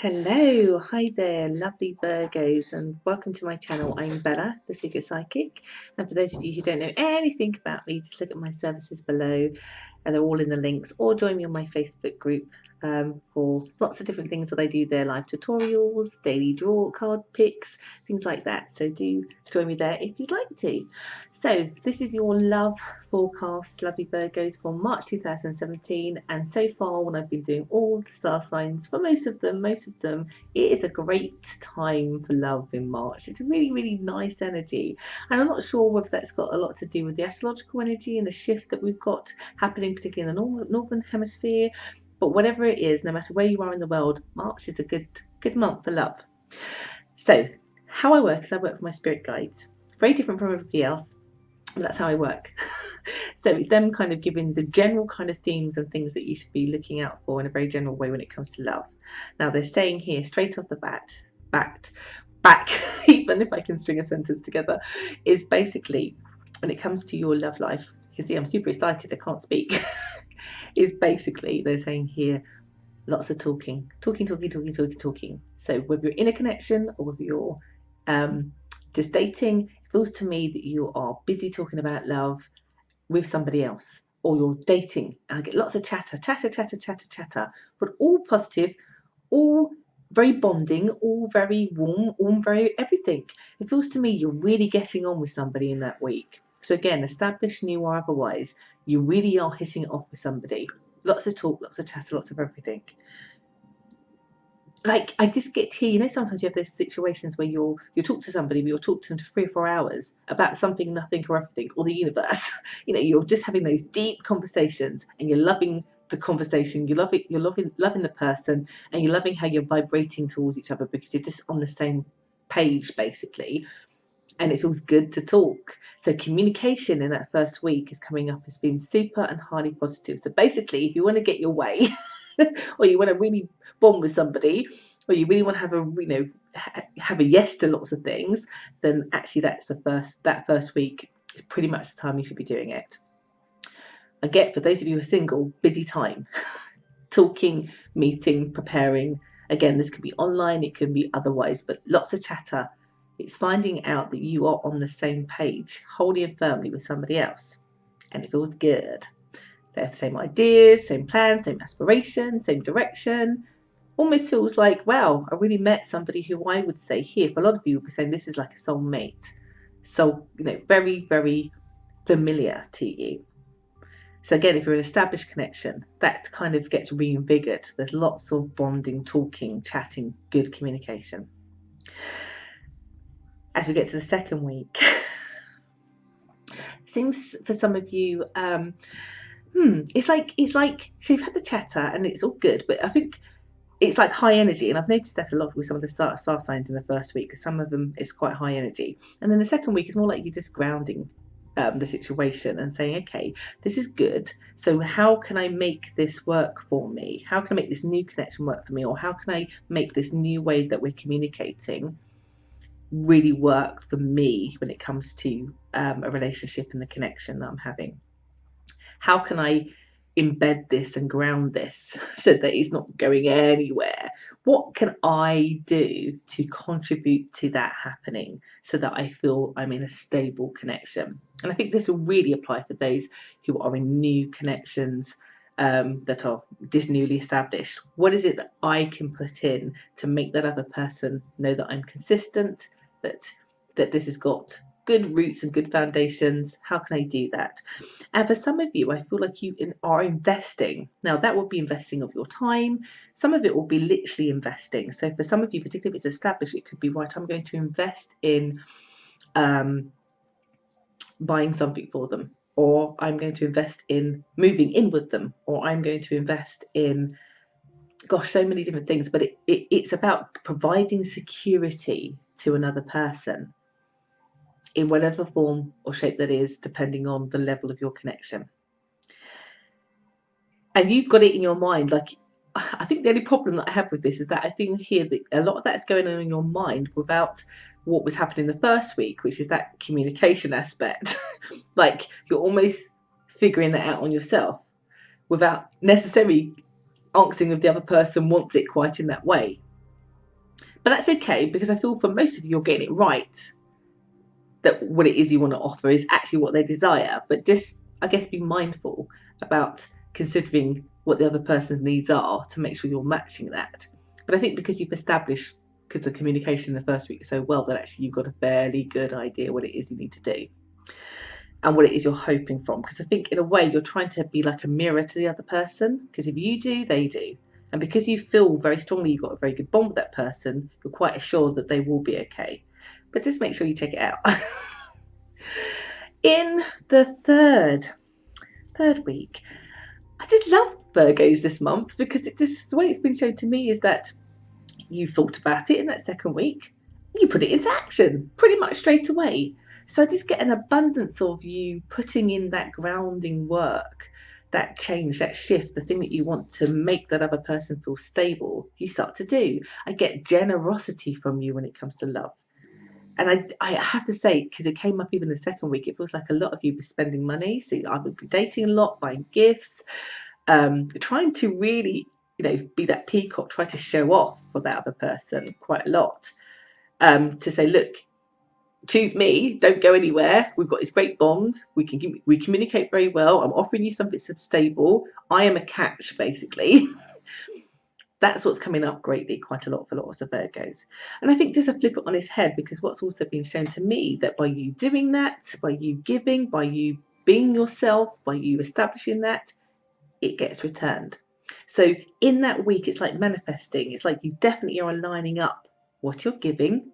Hello, hi there, lovely Virgos, and welcome to my channel. I'm Bella, the Secret Psychic, and for those of you who don't know anything about me, just look at my services below, and they're all in the links, or join me on my Facebook group for lots of different things that I do there, live tutorials, daily draw card picks, things like that. So do join me there if you'd like to. So this is your love forecast, lovely Virgos, for March 2017, and so far when I've been doing all the star signs, for most of them, it is a great time for love in March. It's a really nice energy, and I'm not sure whether that's got a lot to do with the astrological energy and the shift that we've got happening, particularly in the northern hemisphere. But whatever it is, no matter where you are in the world, March is a good month for love. So how I work is I work for my spirit guides. It's very different from everybody else. That's how I work. So it's them kind of giving the general kind of themes and things that you should be looking out for in a very general way when it comes to love. Now they're saying here straight off the back, even if I can string a sentence together, is basically when it comes to your love life, you can see I'm super excited, I can't speak, is basically they're saying here lots of talking. So whether you're in a connection or whether you're just dating, it feels to me that you are busy talking about love with somebody else, or you're dating and I get lots of chatter, but all positive, all very bonding, all very warm, all very everything. It feels to me you're really getting on with somebody in that week. So again, established, new or otherwise, you really are hitting it off with somebody. Lots of talk, lots of chatter, lots of everything. Like I just get here, you know, sometimes you have those situations where you talk to somebody, but you'll talk to them for 3 or 4 hours about something, nothing, or everything, or the universe. You know, you're just having those deep conversations, and you're loving the conversation. You love it. You're loving the person, and you're loving how you're vibrating towards each other because you're just on the same page, basically. And it feels good to talk. So communication in that first week is coming up as being super and highly positive. So basically, if you want to get your way, or you want to really bond with somebody, or you really want to have have a yes to lots of things, then actually that first week is pretty much the time you should be doing it. Again, for those of you who are single, busy time. Talking, meeting, preparing. Again, this could be online, it could be otherwise, but lots of chatter. It's finding out that you are on the same page, wholly and firmly, with somebody else, and it feels good. They have the same ideas, same plans, same aspirations, same direction. Almost feels like, wow, I really met somebody who I would say here, for a lot of you would be saying this is like a soulmate. So, you know, very familiar to you. So again, if you're an established connection, that kind of gets reinvigorated. There's lots of bonding, talking, chatting, good communication. As we get to the second week, seems for some of you, it's like so you've had the chatter and it's all good, but I think it's like high energy, and I've noticed that a lot with some of the star signs in the first week, because some of them is quite high energy, and then the second week is more like you're just grounding the situation and saying, okay, this is good, so how can I make this work for me? How can I make this new connection work for me? Or how can I make this new way that we're communicating really work for me when it comes to a relationship and the connection that I'm having? How can I embed this and ground this so that it's not going anywhere? What can I do to contribute to that happening so that I feel I'm in a stable connection? And I think this will really apply for those who are in new connections that are just newly established. What is it that I can put in to make that other person know that I'm consistent, that this has got good roots and good foundations? How can I do that? And for some of you, I feel like you are investing. Now, that will be investing of your time. Some of it will be literally investing. So for some of you, particularly if it's established, it could be, right, I'm going to invest in buying something for them, or I'm going to invest in moving in with them, or I'm going to invest in, gosh, so many different things. But it's about providing security to another person in whatever form or shape that is, depending on the level of your connection. And you've got it in your mind. Like, I think the only problem that I have with this is that I think here that a lot of that's going on in your mind without what was happening the first week, which is that communication aspect. Like, you're almost figuring that out on yourself without necessarily asking if the other person wants it quite in that way. But that's okay, because I feel for most of you, you're getting it right. That what it is you want to offer is actually what they desire. But just, I guess, be mindful about considering what the other person's needs are to make sure you're matching that. But I think because you've established, because the communication in the first week is so well, that actually you've got a fairly good idea what it is you need to do and what it is you're hoping from. Because I think in a way you're trying to be like a mirror to the other person, because if you do, they do. And because you feel very strongly you've got a very good bond with that person, you're quite assured that they will be okay. But just make sure you check it out. In the third week, I just love Virgos this month, because it just, the way it's been shown to me is that you thought about it in that second week, you put it into action pretty much straight away. So I just get an abundance of you putting in that grounding work, that change, that shift, the thing that you want to make that other person feel stable, you start to do. I get generosity from you when it comes to love. And I have to say, because it came up even the second week, it feels like a lot of you were spending money. So I would be dating a lot, buying gifts, trying to really, be that peacock, try to show off for that other person quite a lot. To say, look, choose me, don't go anywhere. We've got this great bond. We communicate very well. I'm offering you something stable. I am a catch, basically. That's what's coming up greatly quite a lot for lots of Virgos. And I think just to flip it on its head, because what's also been shown to me, that by you doing that, by you giving, by you being yourself, by you establishing that, it gets returned. So in that week, it's like manifesting. It's like you definitely are lining up what you're giving,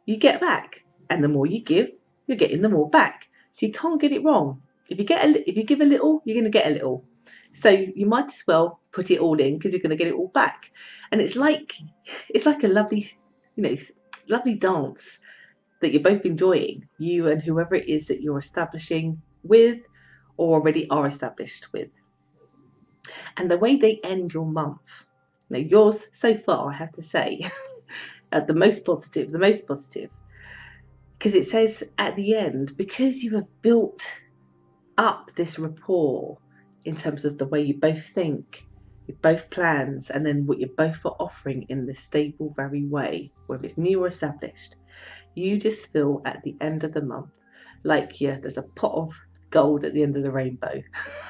you get back. And the more you give, you're getting the more back. So you can't get it wrong. If you give a little, you're going to get a little. So you might as well put it all in, because you're going to get it all back. And it's like a lovely, lovely dance that you're both enjoying, you and whoever it is that you're establishing with or already are established with. And the way they end your month, yours so far, I have to say, the most positive, because it says at the end, because you have built up this rapport in terms of the way you both think, your both plans, and then what you both are offering in this stable, very way, whether it's new or established, you just feel at the end of the month like, there's a pot of gold at the end of the rainbow.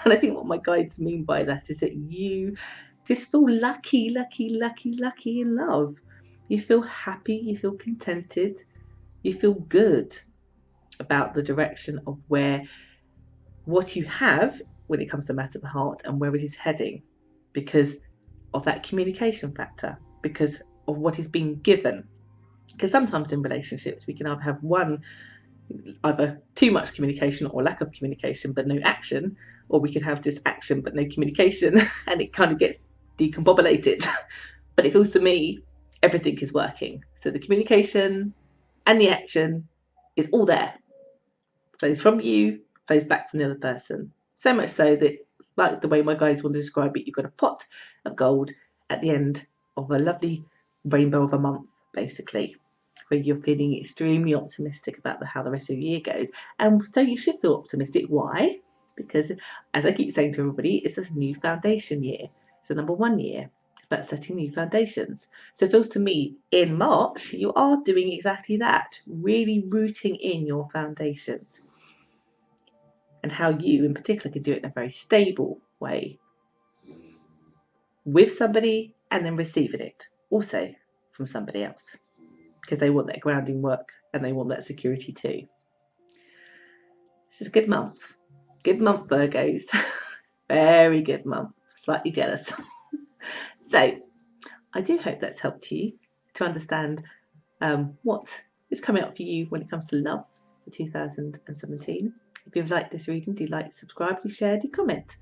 And I think what my guides mean by that is that you just feel lucky in love. You feel happy, you feel contented, you feel good about the direction of what you have when it comes to matter of the heart and where it is heading, because of that communication factor, because of what is being given. Because sometimes in relationships we can either too much communication or lack of communication but no action, or we can have just action but no communication, and it kind of gets decombobulated. But it feels to me everything is working. So the communication and the action is all there. Flows from you, flows back from the other person. So much so that, like the way my guides want to describe it, you've got a pot of gold at the end of a lovely rainbow of a month, basically, where you're feeling extremely optimistic about how the rest of the year goes. And so you should feel optimistic. Why? Because, as I keep saying to everybody, it's a new foundation year. It's the number 1 year. It's about setting new foundations. So it feels to me, in March, you are doing exactly that, really rooting in your foundations. And how you, in particular, can do it in a very stable way with somebody, and then receiving it also from somebody else, because they want that grounding work and they want that security too. This is a good month. Good month, Virgos. Very good month. Slightly jealous. So I do hope that's helped you to understand what is coming up for you when it comes to love for 2017. If you've liked this reading, do like, subscribe, do share, do comment.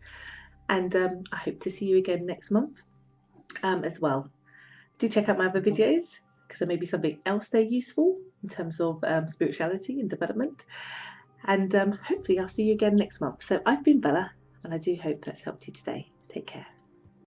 And I hope to see you again next month as well. Do check out my other videos, because there may be something else there useful in terms of spirituality and development. And hopefully I'll see you again next month. So I've been Bella, and I do hope that's helped you today. Take care.